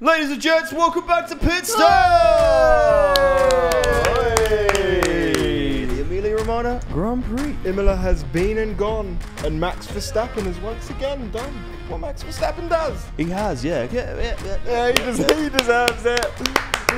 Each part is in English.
Ladies and gents, welcome back to Pitstop! Hey! The Emilia-Romagna Grand Prix. Imola has been and gone, and Max Verstappen has once again done what Max Verstappen does. He has, yeah. Yeah, he deserves it.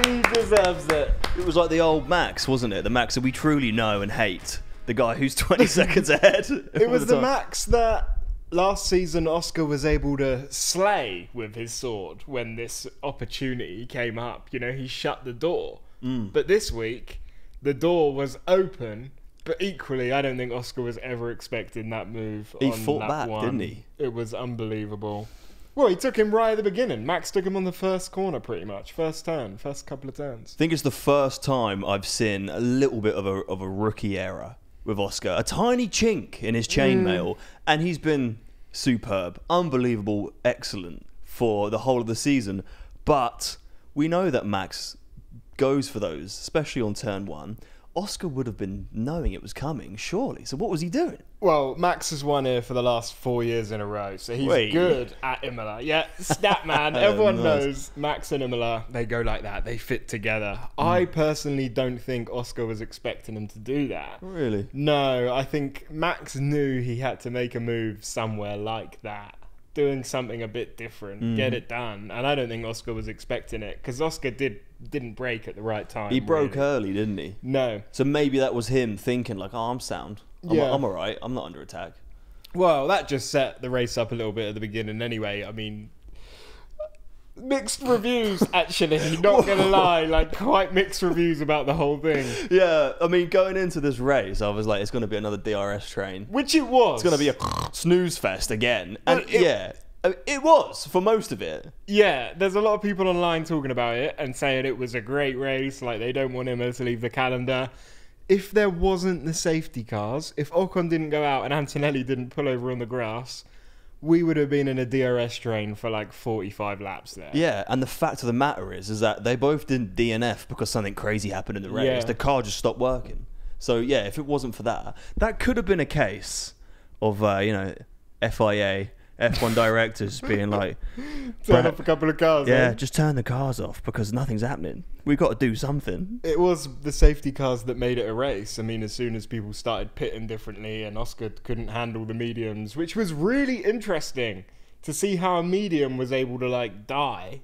He deserves it. It was like the old Max, wasn't it? The Max that we truly know and hate. The guy who's 20 seconds ahead. It was the Max that last season Oscar was able to slay with his sword when this opportunity came up. You know, he shut the door. But this week, the door was open. But equally, I don't think Oscar was ever expecting that move. He fought back, didn't he? It was unbelievable. Well, he took him right at the beginning. Max took him on the first corner, pretty much. First turn, first couple of turns. I think it's the first time I've seen a little bit of a rookie error with Oscar. A tiny chink in his chainmail, and he's been superb, unbelievable, excellent for the whole of the season. But we know that Max goes for those, especially on turn one. Oscar would have been knowing it was coming, surely. So what was he doing? Well, Max has won here for the last 4 years in a row, so he's good at Imola. Yeah, stat man. Everyone knows Max and Imola, they go like that. They fit together. I personally don't think Oscar was expecting him to do that. Really? No, I think Max knew he had to make a move somewhere like that. Doing something a bit different, get it done. And I don't think Oscar was expecting it, because Oscar didn't break at the right time. He broke early, didn't he? No. So maybe that was him thinking like, oh, I'm sound. I'm all right. I'm not under attack. Well, that just set the race up a little bit at the beginning anyway. I mean, mixed reviews, actually. Not going to lie. Like, quite mixed reviews about the whole thing. Yeah, I mean, going into this race, I was like, it's going to be another DRS train. Which it was. It's going to be a snooze fest again. And it was for most of it. Yeah, there's a lot of people online talking about it and saying it was a great race. Like, they don't want him to leave the calendar. If there wasn't the safety cars, if Ocon didn't go out and Antonelli didn't pull over on the grass, we would have been in a DRS train for like 45 laps there. Yeah, and the fact of the matter is that they both didn't DNF because something crazy happened in the race. Yeah. The car just stopped working. So yeah, if it wasn't for that, that could have been a case of FIA F1 directors being like, turn off a couple of cars. Yeah, just turn the cars off because nothing's happening. We've got to do something. It was the safety cars that made it a race. I mean, as soon as people started pitting differently and Oscar couldn't handle the mediums, which was really interesting to see how a medium was able to like die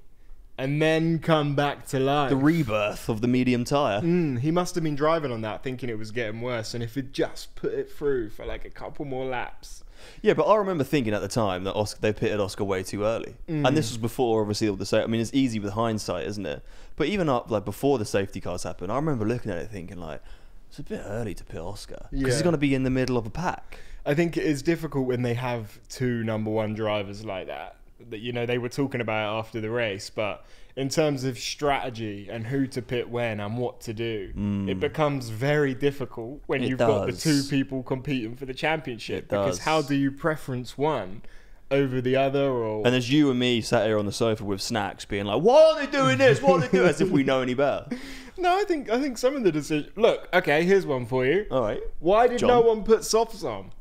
and then come back to life. The rebirth of the medium tyre. He must have been driving on that thinking it was getting worse, and if he'd just put it through for like a couple more laps. Yeah, but I remember thinking at the time that they pitted Oscar way too early. And this was before, obviously, all the safety. I mean, it's easy with hindsight, isn't it? But even up, like, before the safety cars happened, I remember looking at it thinking, like, it's a bit early to pit Oscar. Because he's going to be in the middle of a pack. I think it is difficult when they have two #1 drivers like that. That, you know, they were talking about it after the race, but in terms of strategy and who to pit when and what to do, it becomes very difficult when you've got the two people competing for the championship. Because how do you preference one over the other? Or and there's you and me sat here on the sofa with snacks being like, why are they doing this? What are they doing? As if we know any better. No, I think some of the decisions... Look, okay, here's one for you. All right. Why did no one put softs on?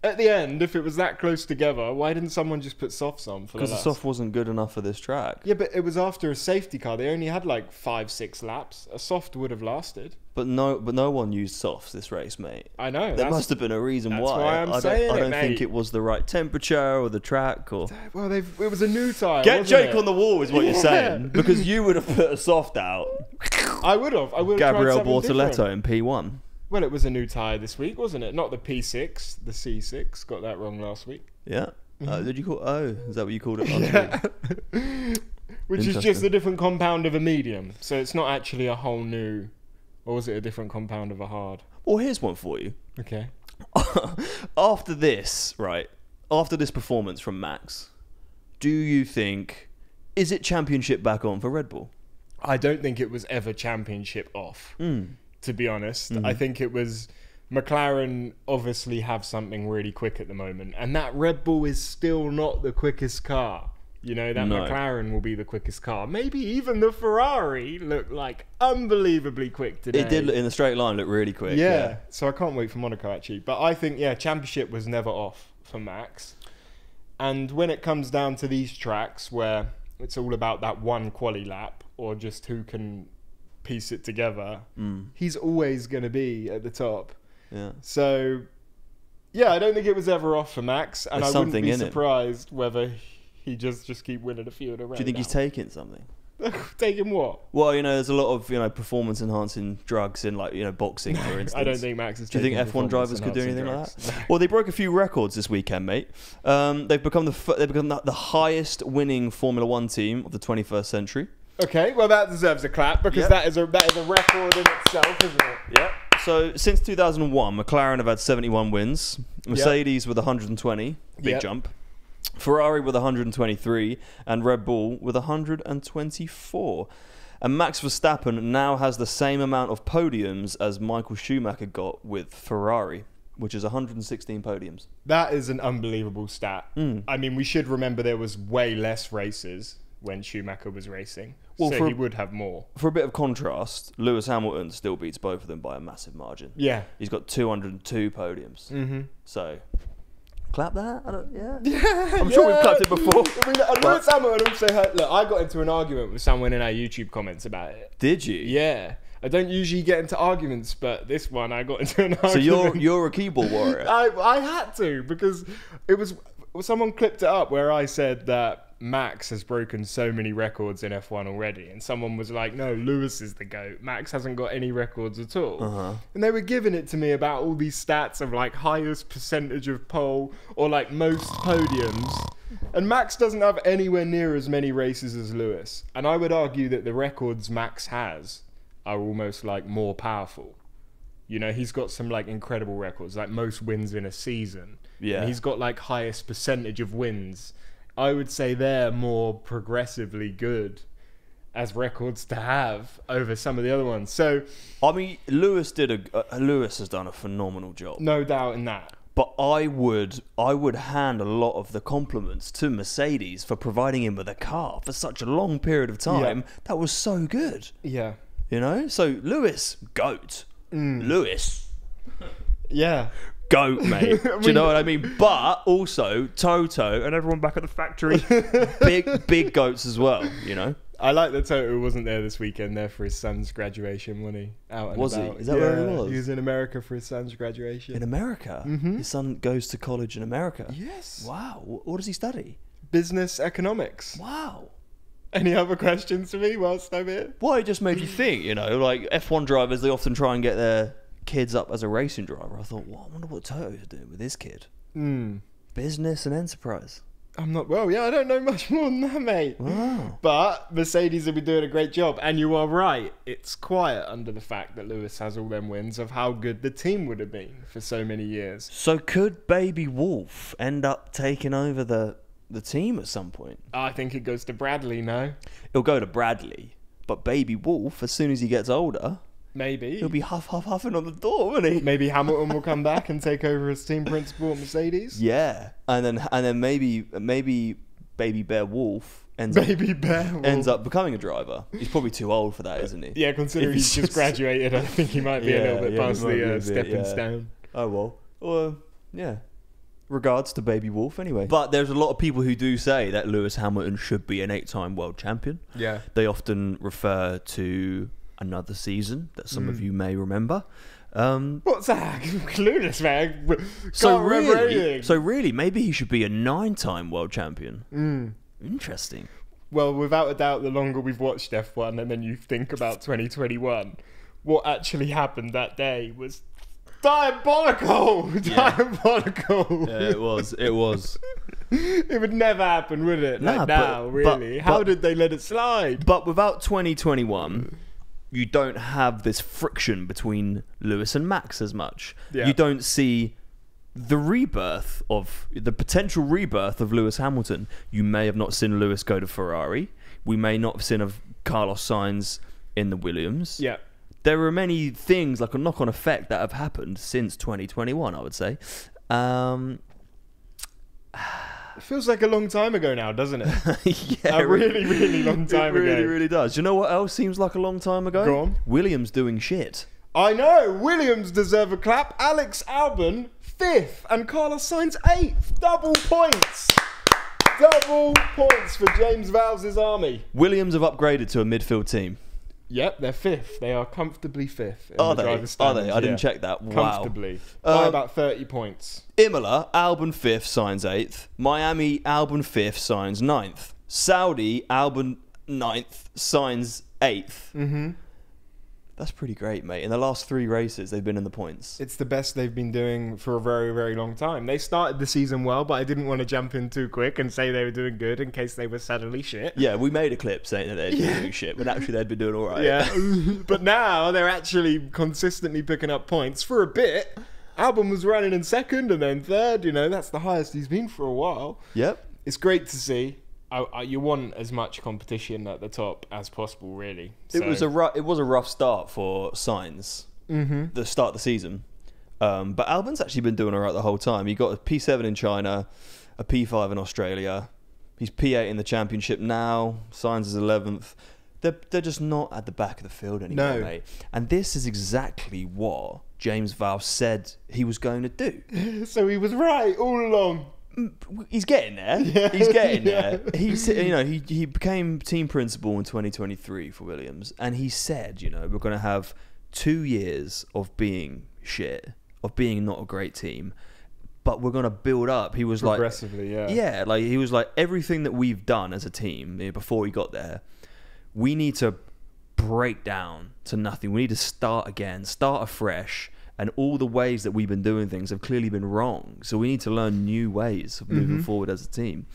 At the end, if it was that close together, why didn't someone just put softs on for the last? Because the soft wasn't good enough for this track. Yeah, but it was after a safety car. They only had like 5-6 laps. A soft would have lasted. But no one used softs this race, mate. I know. There must have been a reason why. That's why I'm saying it, I don't mate. think it was the right temperature or the track or... Well, it was a new tyre. Get Jake on the wall is what you're saying. Because you would have put a soft out. I would have. Gabriel tried something Bortoletto different. in P1. Well, it was a new tyre this week, wasn't it? Not the P6, the C6. Got that wrong last week. Yeah. Did you call? Oh, is that what you called it? Yeah. Which is just a different compound of a medium. So it's not actually a whole new... Or was it a different compound of a hard? Well, here's one for you. Okay. After this, right? After this performance from Max, do you think... Is it championship back on for Red Bull? I don't think it was ever championship off. To be honest. I think it was... McLaren obviously have something really quick at the moment, and that Red Bull is still not the quickest car. You know, that McLaren will be the quickest car. Maybe even the Ferrari looked like unbelievably quick today. It did, in the straight line, look really quick. Yeah, so I can't wait for Monaco, actually. But I think, yeah, championship was never off for Max. And when it comes down to these tracks where it's all about that one quali lap or just who can piece it together, he's always going to be at the top. Yeah. So, yeah, I don't think it was ever off for Max, and There's I wouldn't something be in it. surprised whether he just keep winning a few in a row. Do you think he's taking something? Taking what? Well, there's a lot of performance enhancing drugs in boxing, for instance. I don't think Max is. Do you think F1 drivers could do anything like that? Well, they broke a few records this weekend, mate. They've become the highest winning Formula One team of the 21st century. Okay, well that deserves a clap because that is a record in itself, isn't it? Yeah. So since 2001, McLaren have had 71 wins. Mercedes with 120, big jump. Ferrari with 123 and Red Bull with 124. And Max Verstappen now has the same amount of podiums as Michael Schumacher got with Ferrari, which is 116 podiums. That is an unbelievable stat. I mean, we should remember there was way less races when Schumacher was racing, so he would have more. For a bit of contrast, Lewis Hamilton still beats both of them by a massive margin. Yeah. He's got 202 podiums. Mm-hmm. So... clap that? I'm sure we've clapped it before. I mean, Lewis Hamilton also had... Look, I got into an argument with someone in our YouTube comments about it. Did you? Yeah. I don't usually get into arguments, but this one I got into an argument. So you're a keyboard warrior? I had to, because it was... Someone clipped it up where I said that Max has broken so many records in F1 already, and someone was like, no, Lewis is the GOAT. Max hasn't got any records at all. And they were giving it to me about all these stats of highest percentage of pole or most podiums, and Max doesn't have anywhere near as many races as Lewis. And I would argue that the records Max has are almost more powerful. He's got some incredible records, most wins in a season. Yeah. And he's got highest percentage of wins. I would say they're more progressively good as records to have over some of the other ones. So, I mean, Lewis has done a phenomenal job. No doubt in that. But I would hand a lot of the compliments to Mercedes for providing him with a car for such a long period of time. That was so good. Yeah. So Lewis, GOAT. Lewis. Yeah. GOAT, mate. Do you know what I mean? But also Toto and everyone back at the factory, big goats as well. I like that Toto wasn't there this weekend there for his son's graduation, wasn't he? Was he? Is that where he was? He was in America for his son's graduation. In America? Mm-hmm. His son goes to college in America? Yes. Wow. What does he study? Business economics. Wow. Any other questions for me whilst I'm here? Well, it just made you think, F1 drivers, they often try and get their kids up as a racing driver. I thought, I wonder what Toto's doing with his kid. Business and enterprise. I don't know much more than that, mate. Wow. But Mercedes have been doing a great job, and you are right. It's quiet under the fact that Lewis has all them wins of how good the team would have been for so many years. So could Baby Wolf end up taking over the team at some point? I think it goes to Bradley now. It'll go to Bradley, but Baby Wolf, as soon as he gets older... Maybe. He'll be huffing on the door, won't he? Maybe Hamilton will come back and take over as team principal at Mercedes. Yeah. And then maybe Baby Bear Wolf ends up becoming a driver. He's probably too old for that, isn't he? Yeah, considering he's just graduated, I think he might be a little bit past the stepping stone. Oh, well. Yeah. Regards to Baby Wolf, anyway. But there's a lot of people who do say that Lewis Hamilton should be an 8-time world champion. Yeah. They often refer to another season that some of you may remember. What's that? Clueless, man. So really, maybe he should be a 9-time world champion. Interesting. Well, without a doubt, the longer we've watched F1 and then you think about 2021, what actually happened that day was diabolical. Diabolical. Yeah, it was. It would never happen, would it? Really. How did they let it slide? But without 2021... you don't have this friction between Lewis and Max as much. Yeah. You don't see the potential rebirth of Lewis Hamilton. You may have not seen Lewis go to Ferrari. We may not have seen of Carlos Sainz in the Williams. Yeah. There are many things, like a knock-on effect, that have happened since 2021, I would say. It feels like a long time ago now, doesn't it? Yeah, a really, really long time ago. It really, really does. Do you know what else seems like a long time ago? Go on. Williams doing shit. I know. Williams deserve a clap. Alex Albon, 5th, and Carlos Sainz, 8th. Double points. Double points for James Vowles' army. Williams have upgraded to a midfield team. Yep, they're fifth. They are comfortably fifth. Are they? I didn't check that. Wow. Comfortably. By about 30 points. Imola, Albon 5th, signs 8th. Miami, Albon 5th, signs 9th. Saudi, Albon 9th, signs 8th. Mm-hmm. That's pretty great, mate. In the last 3 races, they've been in the points. It's the best they've been doing for a very, very long time. They started the season well, but I didn't want to jump in too quick and say they were doing good in case they were suddenly shit. Yeah, we made a clip saying that they'd been doing shit, but actually they'd been doing all right. Yeah, but now they're actually consistently picking up points. For a bit, Albon was running in second and then third. You know, that's the highest he's been for a while. Yep. It's great to see. You want as much competition at the top as possible, really. It was a rough start for Sainz, the start of the season. But Albon's actually been doing all right the whole time. He got a P7 in China, a P5 in Australia. He's P8 in the championship now. Sainz is 11th. They're just not at the back of the field anymore, mate. And this is exactly what James Vowles said he was going to do. So he was right all along. He's getting there. Yeah. He's getting there. He's, he became team principal in 2023 for Williams, and he said, we're going to have 2 years of being shit, of being not a great team, but we're going to build up. He was progressively, he was like, everything that we've done as a team before we got there, we need to break down to nothing. We need to start again, start afresh. And all the ways that we've been doing things have clearly been wrong. So we need to learn new ways of moving forward as a team.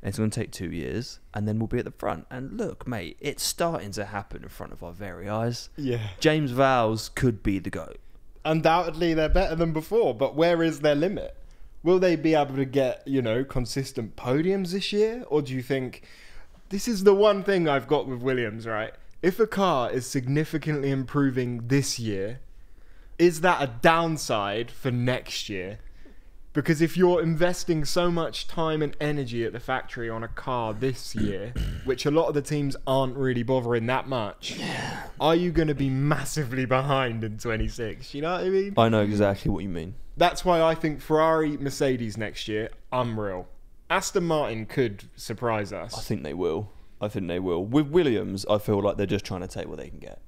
And it's going to take 2 years, and then we'll be at the front. And look, mate, it's starting to happen in front of our very eyes. Yeah. James Vowles could be the GOAT. Undoubtedly, they're better than before, but where is their limit? Will they be able to get, consistent podiums this year? Or do you think... This is the one thing I've got with Williams, right? If a car is significantly improving this year... Is that a downside for next year? Because if you're investing so much time and energy at the factory on a car this year, which a lot of the teams aren't really bothering that much, are you going to be massively behind in 26? You know what I mean? I know exactly what you mean. That's why I think Ferrari, Mercedes next year, unreal. Aston Martin could surprise us. I think they will. With Williams, I feel like they're just trying to take what they can get.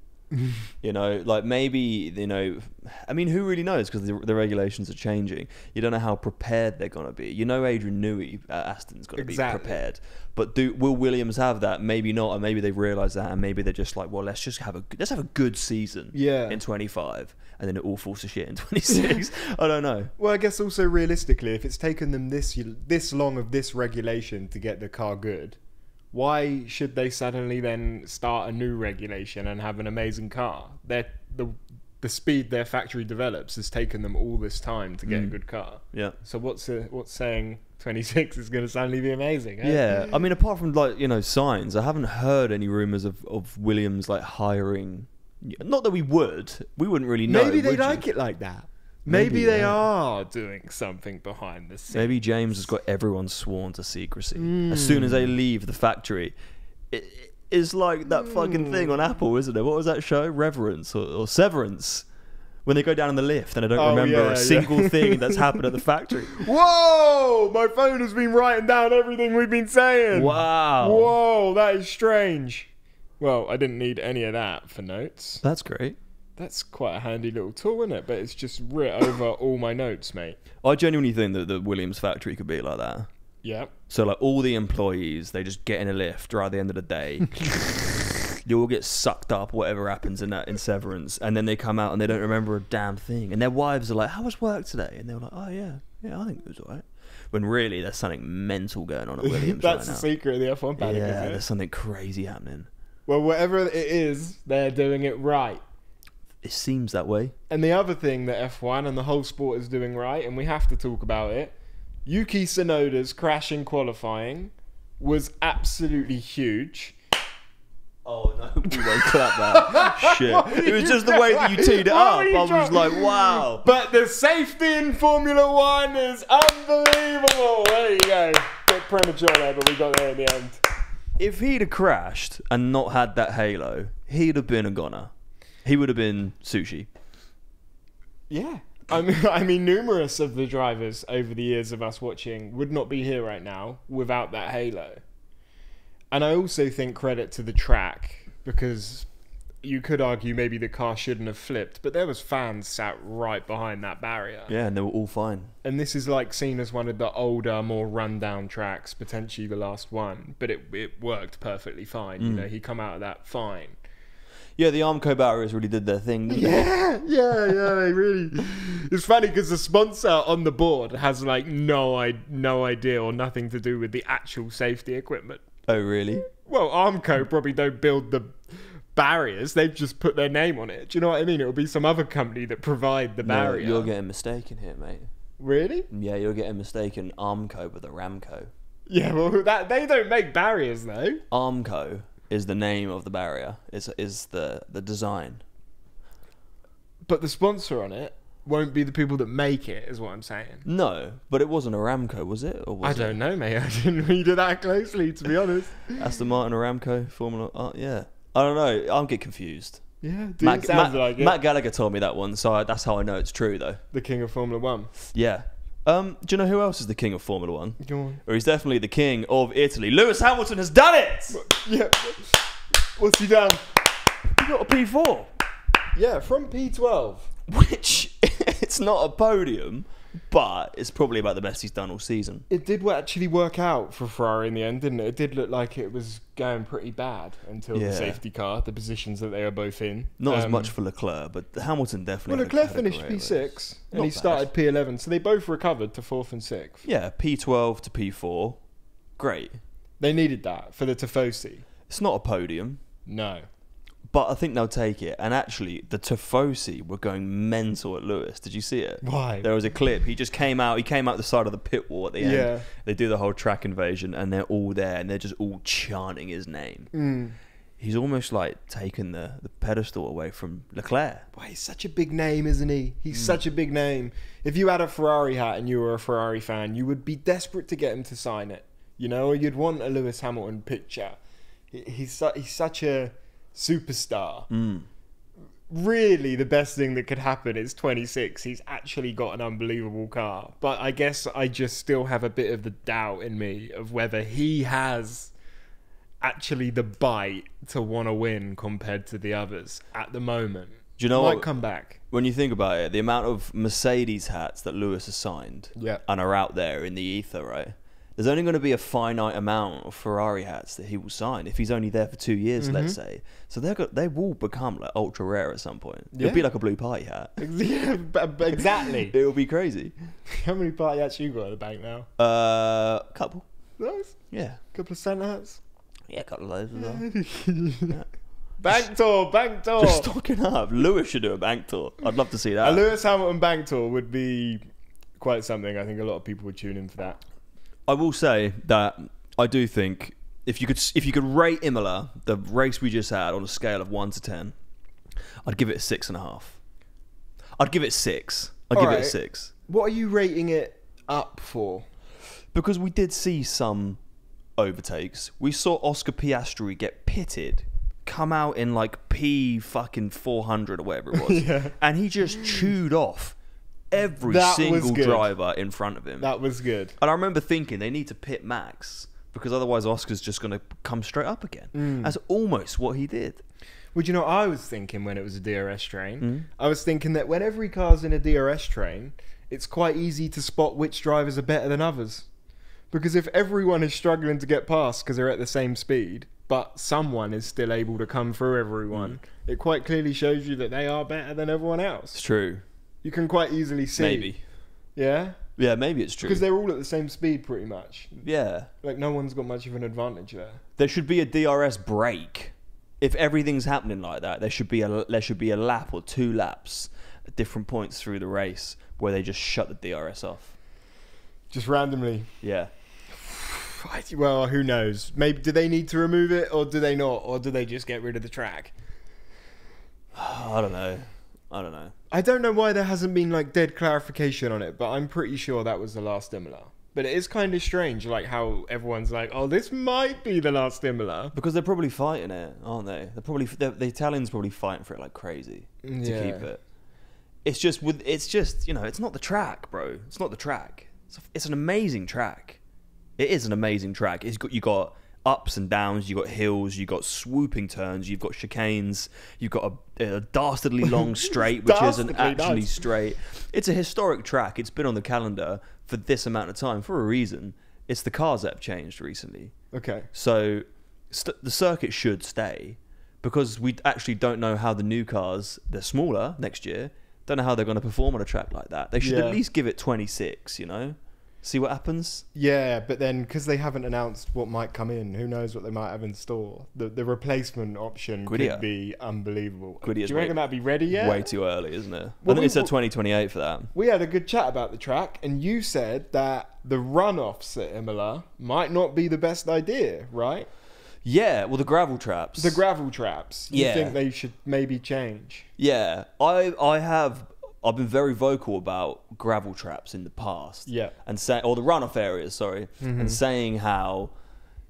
Maybe, who really knows, because the regulations are changing. You don't know how prepared they're going to be. Adrian Newey at Aston's got to be prepared. But will Williams have that? Maybe not, and maybe they've realised that, and maybe they're just like, well, let's have a good season in 25, and then it all falls to shit in 26. I don't know. Well, I guess also realistically, if it's taken them this long of this regulation to get the car good, why should they suddenly then start a new regulation and have an amazing car? The speed their factory develops has taken them all this time to get a good car. Yeah. So what's saying 26 is going to suddenly be amazing? Eh? Yeah. I mean, apart from Sainz, I haven't heard any rumours of Williams hiring. Not that we wouldn't really know. Maybe they like it like that. Maybe they are doing something behind the scenes. Maybe James has got everyone sworn to secrecy. As soon as they leave the factory, it's like that fucking thing on Apple, isn't it? What was that show? Reverence or Severance? When they go down in the lift and I don't remember a single thing that's happened at the factory. Whoa! My phone has been writing down everything we've been saying. Wow. Whoa, that is strange. Well, I didn't need any of that for notes. That's great. That's quite a handy little tool, isn't it? But it's just writ over all my notes, mate. I genuinely think that the Williams factory could be like that. Yeah. So all the employees, they just get in a lift right at the end of the day. You all get sucked up, whatever happens in Severance, and then they come out and they don't remember a damn thing. And their wives are like, "How was work today?" And they're like, "Oh yeah, I think it was alright." When really there's something mental going on at Williams. That's right the secret of the F1 paddock. Yeah, isn't it? there's something crazy happening. Well, whatever it is, they're doing it right. It seems that way. And the other thing that F1 and the whole sport is doing right, and we have to talk about it, Yuki Tsunoda's crash in qualifying was absolutely huge. Oh no, we won't clap that. Shit. It was just the way that you teed it up. I was like, wow. But the safety in Formula One is unbelievable. There you go. Bit premature there, but we got there in the end. If he'd have crashed and not had that halo, he'd have been a goner. He would have been sushi. Yeah. I mean, numerous of the drivers over the years of us watching would not be here right now without that halo. And I also think credit to the track, because you could argue maybe the car shouldn't have flipped, but there was fans sat right behind that barrier. Yeah, and they were all fine. And this is like seen as one of the older, more rundown tracks, potentially the last one, but it worked perfectly fine. You know, he come out of that fine. Yeah, the Armco barriers really did their thing. Didn't Yeah, they really. It's funny because the sponsor on the board has like no idea or nothing to do with the actual safety equipment. Oh, really? Well, Armco probably don't build the barriers, they've just put their name on it. Do you know what I mean? It'll be some other company that provide the barrier. No, you're getting mistaken here, mate. Really? Yeah, you're getting mistaken Armco with a Ramco. Yeah, well, that they don't make barriers though. Armco is the name of the barrier. Is the design. But the sponsor on it won't be the people that make it, is what I'm saying. No, but it wasn't Aramco, was it? Or was I don't know, mate. I didn't read it that closely, to be honest. Aston Martin Aramco Formula. Yeah. I don't know. I'll get confused. Yeah, dude, sounds like it. Matt Gallagher told me that one, so that's how I know it's true, though. The king of Formula 1. Yeah. Do you know who else is the king of Formula 1? Go on. Or he's definitely the king of Italy. Lewis Hamilton has done it! Yeah. What's he done? He got a P4. Yeah, from P12. Which, it's not a podium, but it's probably about the best he's done all season. It did actually work out for Ferrari in the end, didn't it? It did look like it was going pretty bad until the safety car, the positions that they were both in. Not as much for Leclerc, but Hamilton definitely. Well, Leclerc finished P6 and he started P11, so they both recovered to 4th and 6th. Yeah, P12 to P4. Great. They needed that for the Tifosi. It's not a podium. No. But I think they'll take it. And actually, the Tifosi were going mental at Lewis. Did you see it? Why? There was a clip. He just came out. He came out the side of the pit wall at the end. Yeah. They do the whole track invasion, and they're all there, and they're just all chanting his name. He's almost like taken the pedestal away from Leclerc. Well, he's such a big name, isn't he? He's such a big name. If you had a Ferrari hat and you were a Ferrari fan, you would be desperate to get him to sign it. You know, or you'd want a Lewis Hamilton picture. He's such a superstar. Really, the best thing that could happen is 26. He's actually got an unbelievable car. But I guess I just still have a bit of the doubt in me of whether he has actually the bite to want to win compared to the others at the moment. Do you know Might what? come back. When you think about it, the amount of Mercedes hats that Lewis has signed and are out there in the ether, right? There's only going to be a finite amount of Ferrari hats that he will sign if he's only there for 2 years, let's say. So they will become like ultra rare at some point. It'll be like a blue party hat. Exactly. It'll be crazy. How many party hats you got in the bank now? Couple. Nice. Yeah. Couple of Santa hats. Yeah, a couple of those as well. Yeah. Bank tour. Just stocking up. Lewis should do a bank tour. I'd love to see that. A Lewis Hamilton bank tour would be quite something. I think a lot of people would tune in for that. I will say that I do think if you could rate Imola, the race we just had, on a scale of 1 to 10, I'd give it a 6.5. I'd give it 6. I'd give it a 6. What are you rating it up for? Because we did see some overtakes. We saw Oscar Piastri get pitted, come out in like P fucking 400 or whatever it was, and he just chewed off every single driver in front of him. That was good. And I remember thinking they need to pit Max because otherwise Oscar's just going to come straight up again. That's almost what he did. Well, you know, I was thinking when it was a DRS train, I was thinking that when every car's in a DRS train, it's quite easy to spot which drivers are better than others. Because if everyone is struggling to get past because they're at the same speed, but someone is still able to come through everyone, it quite clearly shows you that they are better than everyone else. It's true. You can quite easily see. Maybe. Yeah? Yeah, maybe it's true. Because they're all at the same speed pretty much. Yeah. Like no one's got much of an advantage there. There should be a DRS break. If everything's happening like that, there should be a lap or 2 laps at different points through the race where they just shut the DRS off. Just randomly. Yeah. Well, who knows? Maybe do they need to remove it or do they not? Or do they just get rid of the track? I don't know. I don't know why there hasn't been like dead clarification on it, but I'm pretty sure that was the last Imola. But it is kind of strange, like how everyone's like, "Oh, this might be the last Imola," because they're probably fighting it, aren't they? The Italians probably fighting for it like crazy to keep it. it's just it's not the track, bro. It's not the track. It's an amazing track. It is an amazing track. You got ups and downs, you got hills, you got swooping turns, you've got chicanes, you've got a dastardly long straight, which isn't actually straight. It's a historic track. It's been on the calendar for this amount of time for a reason. It's the cars that have changed recently. Okay. So the circuit should stay because we actually don't know how the new cars, they're smaller next year, don't know how they're going to perform on a track like that. They should at least give it 26, you know? See what happens? Yeah, but then because they haven't announced what might come in, who knows what they might have in store. The replacement option could be unbelievable. Do you reckon that'd be ready yet? Way too early, isn't it? Well, I think it said 2028 for that. We had a good chat about the track, and you said that the runoffs at Imola might not be the best idea, right? Yeah, well, the gravel traps. You think they should maybe change? Yeah, I've been very vocal about gravel traps in the past. Yeah. And or the runoff areas, sorry. Mm-hmm. And saying how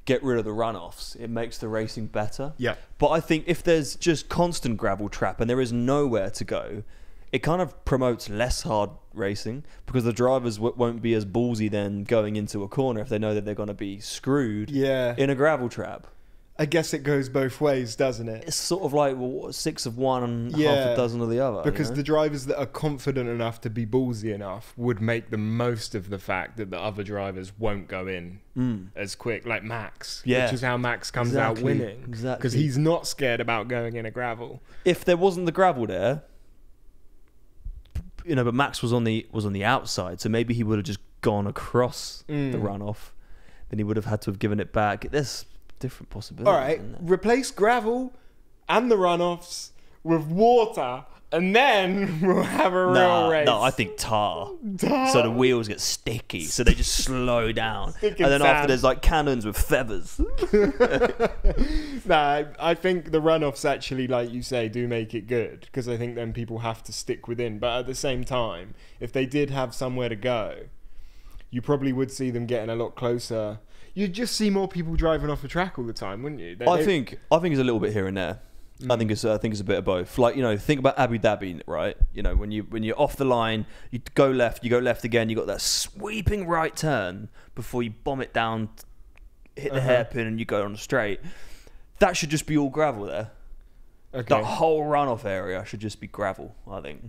get rid of the runoffs. It makes the racing better. Yeah. But I think if there's just constant gravel trap and there is nowhere to go, it kind of promotes less hard racing because the drivers won't be as ballsy then going into a corner if they know that they're going to be screwed in a gravel trap. I guess it goes both ways, doesn't it? It's sort of like 6 of one and half a dozen of the other. Because the drivers that are confident enough to be ballsy enough would make the most of the fact that the other drivers won't go in as quick, like Max. Yeah. Which is how Max comes out winning. Exactly. Because he's not scared about going in a gravel. If there wasn't the gravel there, but Max was on the outside, so maybe he would have just gone across the runoff. Then he would have had to have given it back. There's different possibilities. All right, replace gravel and the runoffs with water, and then we'll have a real race. No, I think tar. So the wheels get sticky, so they just slow down. And then after there's like cannons with feathers. Nah, I think the runoffs actually, like you say, do make it good because I think then people have to stick within. But at the same time, if they did have somewhere to go, you probably would see them getting a lot closer. You'd just see more people driving off the track all the time, wouldn't you? I think it's a little bit here and there. I think it's a bit of both. Like, think about Abu Dhabi, right? When you're off the line, you go left again. You got that sweeping right turn before you bomb it down, hit the hairpin, and you go on straight. That should just be all gravel there. Okay. That whole runoff area should just be gravel, I think.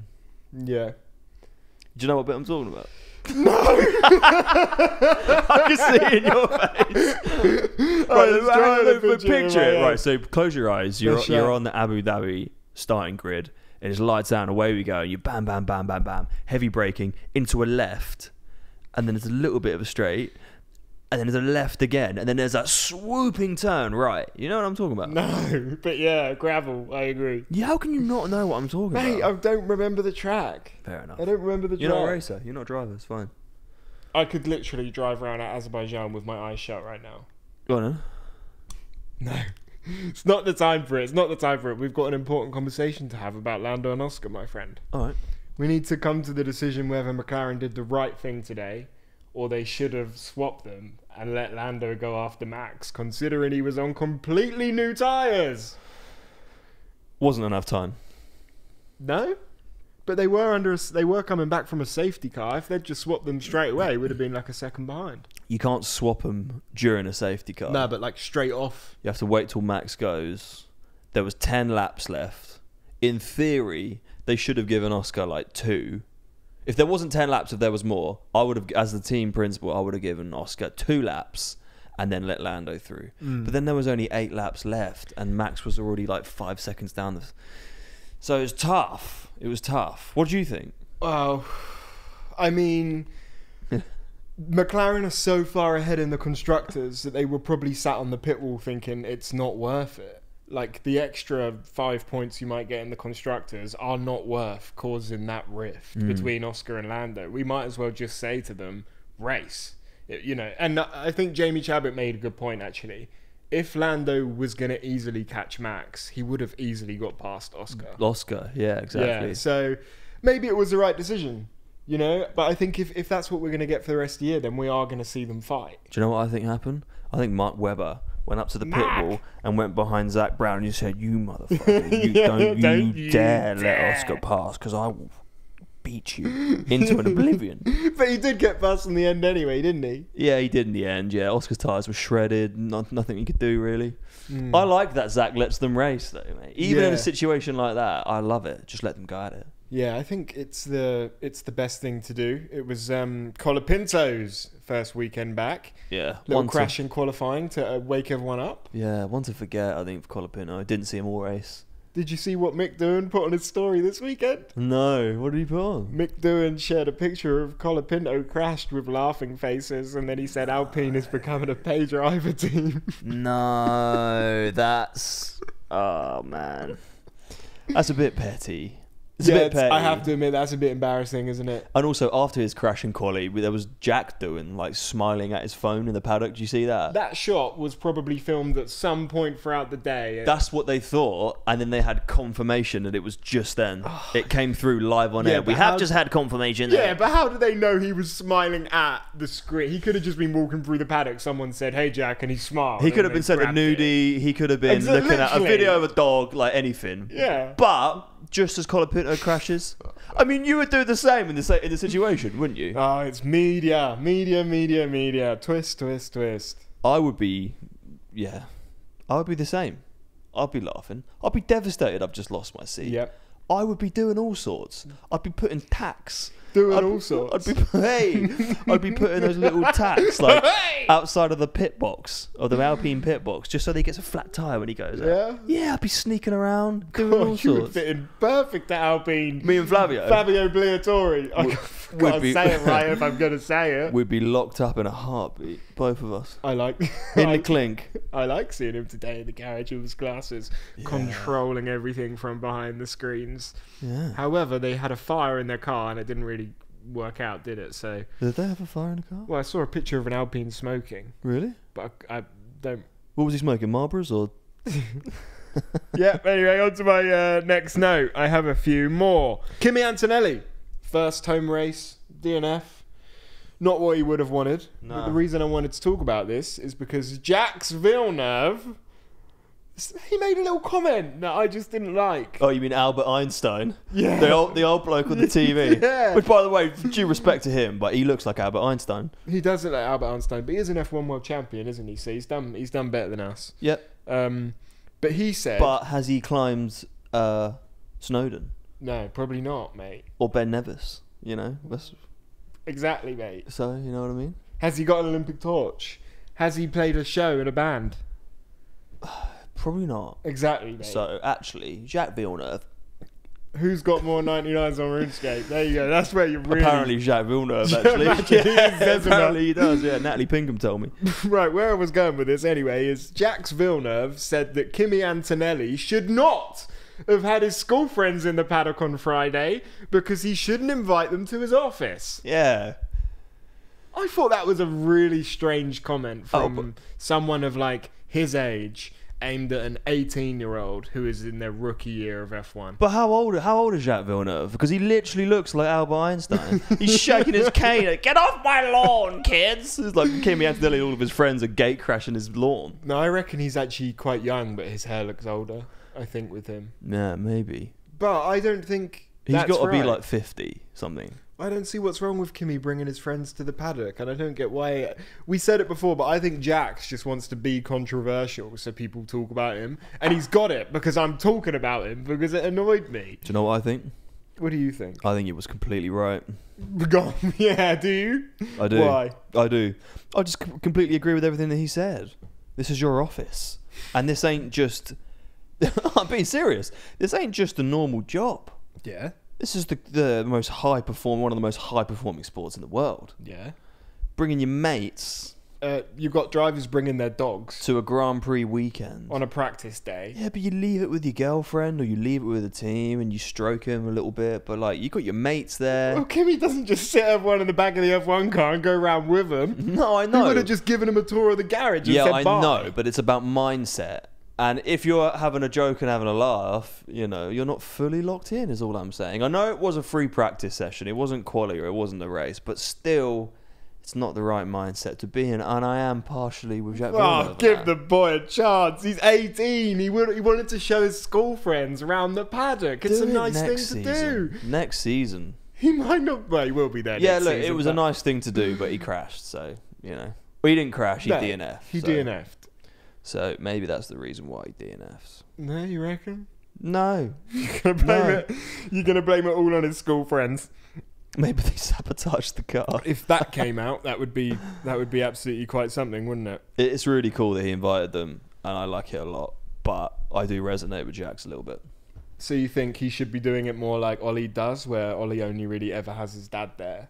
Yeah. Do you know what bit I'm talking about? No! I can see it in your face. Picture it. Right, so close your eyes. You're on the Abu Dhabi starting grid. And it's lights out and away we go. And you bam, bam, bam, bam, bam. Heavy braking into a left. And then there's a little bit of a straight. And then there's a left again. And then there's that swooping turn right. You know what I'm talking about? No, but yeah, gravel. I agree. Yeah, how can you not know what I'm talking about? Mate, I don't remember the track. Fair enough. I don't remember the track. You're not a racer. You're not a driver. It's fine. I could literally drive around at Azerbaijan with my eyes shut right now. Go on, then. No. It's not the time for it. We've got an important conversation to have about Lando and Oscar, my friend. All right. We need to come to the decision whether McLaren did the right thing today or they should have swapped them and let Lando go after Max, considering he was on completely new tyres. Wasn't enough time. No? But they were coming back from a safety car. If they'd just swapped them straight away, it would have been like a second behind. You can't swap them during a safety car. No, but like straight off. You have to wait till Max goes. There was 10 laps left. In theory, they should have given Oscar like 2. If there wasn't 10 laps, if there was more, I would have, as the team principal, I would have given Oscar 2 laps and then let Lando through. But then there was only 8 laps left and Max was already like 5 seconds down. So it was tough. What do you think? Well, I mean, McLaren are so far ahead in the constructors that they were probably sat on the pit wall thinking it's not worth it. Like, the extra 5 points you might get in the constructors are not worth causing that rift between Oscar and Lando. We might as well just say to them, race. And I think Jamie Chabot made a good point, actually. If Lando was going to easily catch Max, he would have easily got past Oscar. Yeah, exactly. Yeah, so maybe it was the right decision, But I think if that's what we're going to get for the rest of the year, then we are going to see them fight. Do you know what I think happened? I think Mark Webber went up to the pit wall and went behind Zach Brown and he said, "You motherfucker, don't you dare let Oscar pass because I will beat you into an oblivion. But he did get past in the end anyway, didn't he? Yeah, he did in the end. Yeah, Oscar's tyres were shredded. Nothing he could do really. I like that Zach lets them race though, mate. Even in a situation like that, I love it. Just let them go at it. Yeah, I think it's the best thing to do. It was Colapinto's first weekend back. Yeah, Little crash in qualifying to wake everyone up. Yeah, one to forget. I think for Colapinto, I didn't see him all race. Did you see what Mick Doohan put on his story this weekend? No, what did he put on? Mick Doohan shared a picture of Colapinto crashed with laughing faces, and then he said Alpine is becoming a pay driver team. No, that's... Oh, man. That's a bit petty. It's a bit petty. I have to admit, that's a bit embarrassing, isn't it? And also, after his crash in quali, there was Jack Doohan, like, smiling at his phone in the paddock. Did you see that? That shot was probably filmed at some point throughout the day. That's what they thought, and then they had confirmation that it was just then. It came through live on air. We have just had confirmation there. Yeah, but how did they know he was smiling at the screen? He could have just been walking through the paddock. Someone said, "Hey, Jack," and he smiled. He could have been sent a nudie. He could have been looking at a video of a dog, like anything. Yeah. But just as Colapinto crashes, I mean, you would do the same in the situation, wouldn't you? Oh, it's media. Twist, twist, twist. I would be the same. I'd be laughing. I'd be devastated I've just lost my seat. Yep. I would be doing all sorts. I'd be putting tacks. All sorts. I'd be putting those little tacks like outside of the pit box, or the Alpine pit box, just so that he gets a flat tyre when he goes out. Yeah, I'd be sneaking around, doing all sorts. You would fit in perfect at Alpine. Me and Flavio. Fabio Briatore. I can't say it right if I'm going to say it. We'd be locked up in a heartbeat, both of us. In the clink. I like seeing him today in the garage with his glasses, controlling everything from behind the screens. Yeah. However, they had a fire in their car and it didn't really work out, did it? So did they have a fire in the car? Well, I saw a picture of an Alpine smoking. Really? But I don't... What was he smoking, Marlboros or... Yeah, anyway, on to my next note. I have a few more. Kimi Antonelli, first home race, DNF. Not what he would have wanted. No. But the reason I wanted to talk about this is because Jacques Villeneuve, he made a little comment that I just didn't like. Oh, you mean Albert Einstein? Yeah. The old bloke on the TV. Yeah. Which, by the way, due respect to him, but he looks like Albert Einstein. He does look like Albert Einstein, but he is an F1 world champion, isn't he? So he's done better than us. Yep. But he said... But has he climbed Snowden? No, probably not, mate. Or Ben Nevis, you know? Exactly, mate. So, you know what I mean? Has he got an Olympic torch? Has he played a show in a band? Probably not. Exactly, mate. So, actually, Jacques Villeneuve... Who's got more 99s on RuneScape? There you go. That's where you really... Apparently Jacques Villeneuve, actually. Apparently he does, yeah. Natalie Pinkham told me. Right, where I was going with this anyway is Jacques Villeneuve said that Kimi Antonelli should not have had his school friends in the paddock on Friday because he shouldn't invite them to his office. Yeah. I thought that was a really strange comment from someone of like his age, aimed at an 18-year-old who is in their rookie year of F1. But how old is Jacques Villeneuve? Because he literally looks like Albert Einstein. He's shaking his cane. Get off my lawn, kids! It's like Kimi Antonelli and all of his friends are gate crashing his lawn. No, I reckon he's actually quite young, but his hair looks older, I think, with him. Yeah, maybe. But I don't think he's got to be right. like 50 something. I don't see what's wrong with Kimi bringing his friends to the paddock, and I don't get why. We said it before, but I think Jax just wants to be controversial so people talk about him, and he's got it because I'm talking about him because it annoyed me. Do you know what I think? What do you think? I think he was completely right. Yeah, do you? I do. Why? I do. I just completely agree with everything that he said. This is your office, and this ain't just... I'm being serious. This ain't just a normal job. Yeah. This is the most one of the most high performing sports in the world. Yeah. Bringing your mates. You've got drivers bringing their dogs to a Grand Prix weekend. On a practice day. Yeah, but you leave it with your girlfriend or you leave it with a team and you stroke him a little bit. But like, you got your mates there. Well, Kimi doesn't just sit everyone in the back of the F1 car and go around with them. No, I know. He would have just given him a tour of the garage and said bye. know, but it's about mindset. And if you're having a joke and having a laugh, you know, you're not fully locked in, is all I'm saying. I know it was a free practice session. It wasn't quali or it wasn't a race. But still, it's not the right mindset to be in. And I am partially with Jacques Villeneuve. Oh, give the boy a chance. He's 18. He wanted to show his school friends around the paddock. It's a nice thing to do. Next season. He might not. Well, he will be there. Yeah, next look, season, it was a nice thing to do, but he crashed. So well, he didn't crash. He DNF'd. He DNF'd. So maybe that's the reason why he DNFs. No, you reckon? No. You're gonna blame it all on his school friends. Maybe they sabotaged the car. If that came out, that would be absolutely quite something, wouldn't it? It's really cool that he invited them, and I like it a lot. But I do resonate with Jax a little bit. So you think he should be doing it more like Ollie does, where Ollie only really ever has his dad there?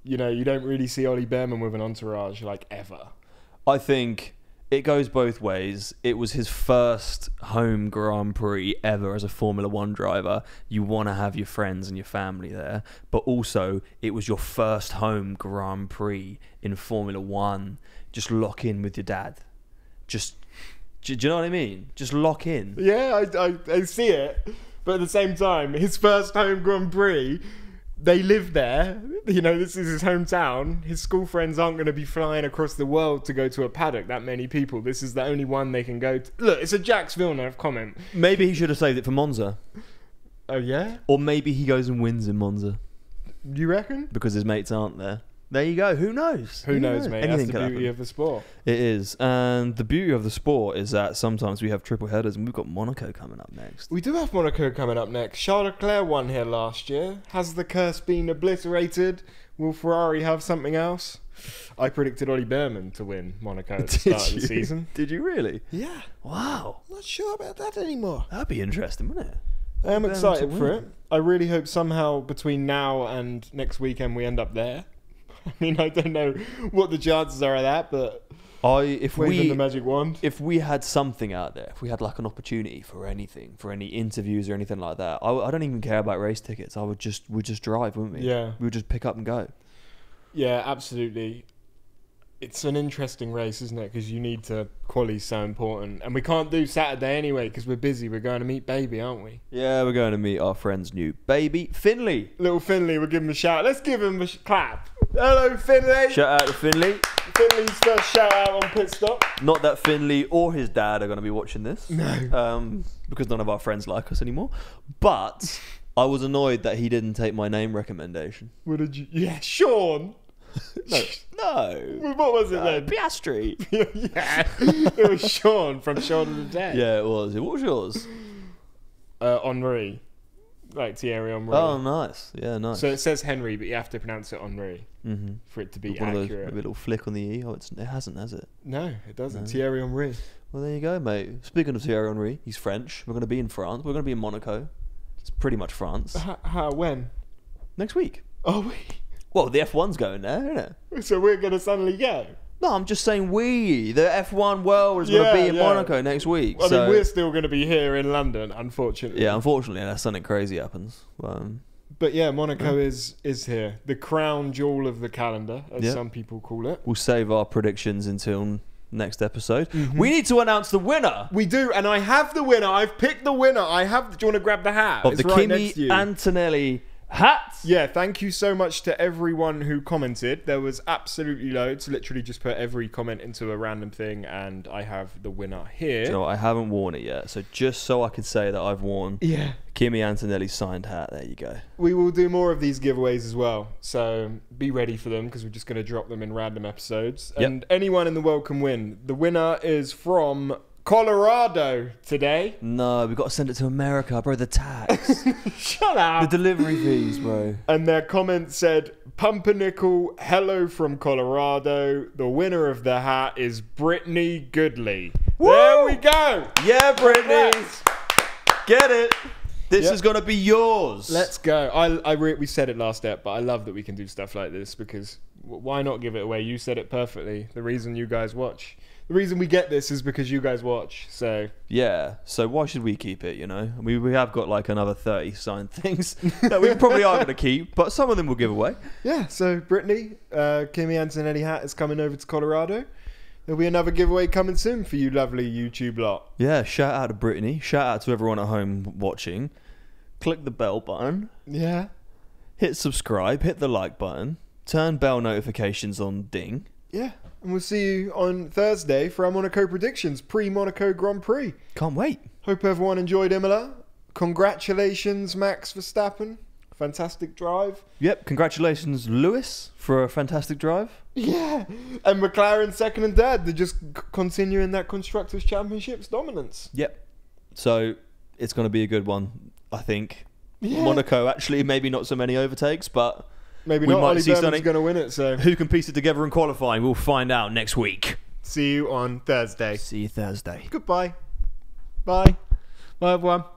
You know, you don't really see Ollie Behrman with an entourage like ever. I think it goes both ways. It was his first home Grand Prix ever as a Formula One driver. You want to have your friends and your family there, but also it was your first home Grand Prix in Formula One. Just lock in with your dad. Do you know what I mean? Just lock in. Yeah, I see it. But at the same time, his first home Grand Prix, they live there. You know, this is his hometown. His school friends aren't going to be flying across the world to go to a paddock, that many people. This is the only one they can go to. Look, it's a Jax Villeneuve comment. Maybe he should have saved it for Monza. Oh, yeah? Or maybe he goes and wins in Monza. You reckon? Because his mates aren't there. There you go. Who knows? Who knows, mate? Anything That's the beauty of the sport. It is. And the beauty of the sport is that sometimes we have triple headers, and we've got Monaco coming up next. We do have Monaco coming up next. Charles Leclerc won here last year. Has the curse been obliterated? Will Ferrari have something else? I predicted Ollie Behrman to win Monaco at the start of the season. Did you really? Yeah. Wow. Not sure about that anymore. That'd be interesting, wouldn't it? I am excited for win. it. I really hope somehow between now and next weekend we end up there. I mean, I don't know what the chances are of that, but waving the magic wand. If we had something out there, if we had like an opportunity for anything, for any interviews or anything like that, I don't even care about race tickets. We'd just drive, wouldn't we? Yeah. We would just pick up and go. Yeah, absolutely. It's an interesting race, isn't it? Because you need to. Quali's so important. And we can't do Saturday anyway because we're busy. We're going to meet Baby, aren't we? Yeah, we're going to meet our friend's new baby, Finley. Little Finley, we'll give him a shout. Let's give him a clap. Hello, Finley. Shout out to Finley. Finley's first shout out on Pitstop. Not that Finley or his dad are going to be watching this. No. Because none of our friends like us anymore. But I was annoyed that he didn't take my name recommendation. What did you... Yeah, Sean. No. What was it then? Piastri. Yeah. It was Sean from Shaun of the Dead. Yeah, it was. What was yours? Henri. Like Thierry Henry. Oh, nice. Yeah, nice. So it says Henry, but you have to pronounce it Henri for it to be accurate. Maybe a little flick on the E. Oh, it hasn't, has it? No, it doesn't. No. Thierry Henry. Well, there you go, mate. Speaking of Thierry Henry, he's French. We're going to be in France. We're going to be in Monaco. It's pretty much France. When? Next week. Oh, we... Well, the F1's going there, isn't it? So we're going to suddenly go? No, I'm just saying the F1 world is going to be in Monaco next week. I mean, we're still going to be here in London, unfortunately. Yeah, unfortunately, unless something crazy happens. But yeah, Monaco is here. The crown jewel of the calendar, as some people call it. We'll save our predictions until next episode. We need to announce the winner. We do, and I have the winner. I've picked the winner. Do you want to grab the hat? Of the Kimi Antonelli hat. Yeah, thank you so much to everyone who commented. There was absolutely loads. Literally just put every comment into a random thing, and I have the winner here. Do you know what? I haven't worn it yet, so just so I could say that I've worn Kimi Antonelli's signed hat. There you go. We will do more of these giveaways as well, so be ready for them because we're just going to drop them in random episodes. And anyone in the world can win. The winner is from Colorado today. No, we've got to send it to America, bro. The tax. Shut up. The delivery fees, bro. And their comment said, Pumpernickel, hello from Colorado. The winner of the hat is Brittany Goodley. Woo! There we go. Yeah, Brittany. Get it. This is going to be yours. Let's go. We said it last step, but I love that we can do stuff like this because why not give it away? You said it perfectly. The reason you guys watch. The reason we get this is because you guys watch, so... Yeah, so why should we keep it, you know? We have got like another 30 signed things that we probably are going to keep, but some of them we'll give away. Yeah, so Brittany, Kimi Antonelli hat is coming over to Colorado. There'll be another giveaway coming soon for you lovely YouTube lot. Yeah, shout out to Brittany. Shout out to everyone at home watching. Click the bell button. Yeah. Hit subscribe, hit the like button. Turn bell notifications on ding. Yeah. And we'll see you on Thursday for our Monaco predictions, pre-Monaco Grand Prix. Can't wait. Hope everyone enjoyed Imola. Congratulations, Max Verstappen. fantastic drive. Yep, congratulations, Lewis, for a fantastic drive. Yeah, and McLaren second and third. They're just continuing that Constructors' Championships dominance. Yep. So it's going to be a good one, I think. Yeah. Monaco, actually, maybe not so many overtakes, but Maybe we not. might Ollie see Berman's something. going to win it. So Who can piece it together in qualifying? We'll find out next week. see you on Thursday. See you Thursday. Goodbye. Bye. Bye, everyone.